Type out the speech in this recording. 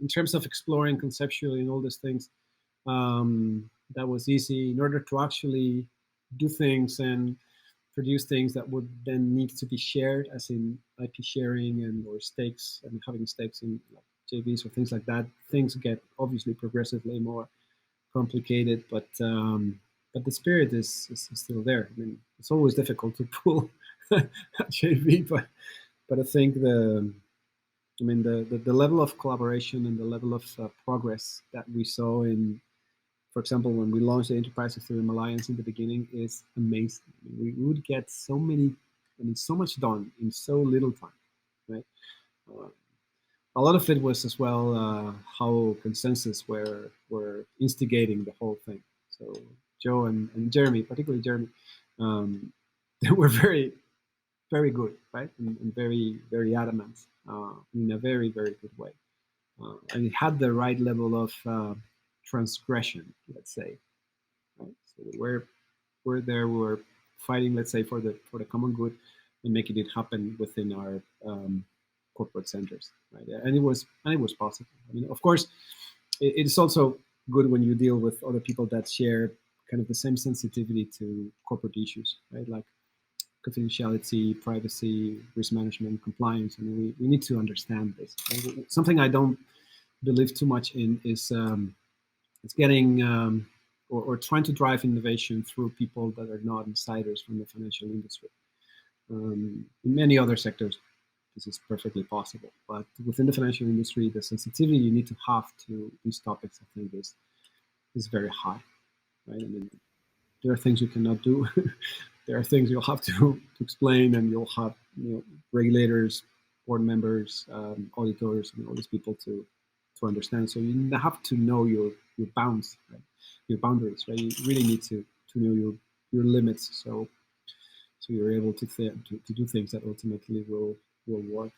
in terms of exploring conceptually and all these things, that was easy. In order to actually do things and produce things that would then need to be shared, as in IP sharing and or stakes and having stakes in like JVs or things like that, things get obviously progressively more complicated. But the spirit is still there. I mean, it's always difficult to pull a JV, but I think the level of collaboration and the level of progress that we saw in, for example, when we launched the Enterprise Ethereum Alliance in the beginning is amazing. I mean, we would get so much done in so little time, right? A lot of it was as well how consensus were instigating the whole thing. So Joe and Jeremy, particularly Jeremy, they were very, very good, right? And very, very adamant in a very, very good way. And it had the right level of transgression, let's say. Right? So we're fighting, let's say, for the common good and making it happen within our corporate centers, right? And it was possible. I mean, of course, it is also good when you deal with other people that share kind of the same sensitivity to corporate issues, right? Like confidentiality, privacy, risk management, compliance. I mean, we need to understand this. Right? Something I don't believe too much in is it's getting or trying to drive innovation through people that are not insiders from the financial industry. In many other sectors, this is perfectly possible. But within the financial industry, the sensitivity you need to have to these topics, I think, is very high. Right? I mean, there are things you cannot do. There are things you'll have to explain, and you'll have regulators, board members, auditors, and all these people to understand. So you have to know your bounds, right? Your boundaries, right? You really need to know your limits. So you're able to do things that ultimately will work.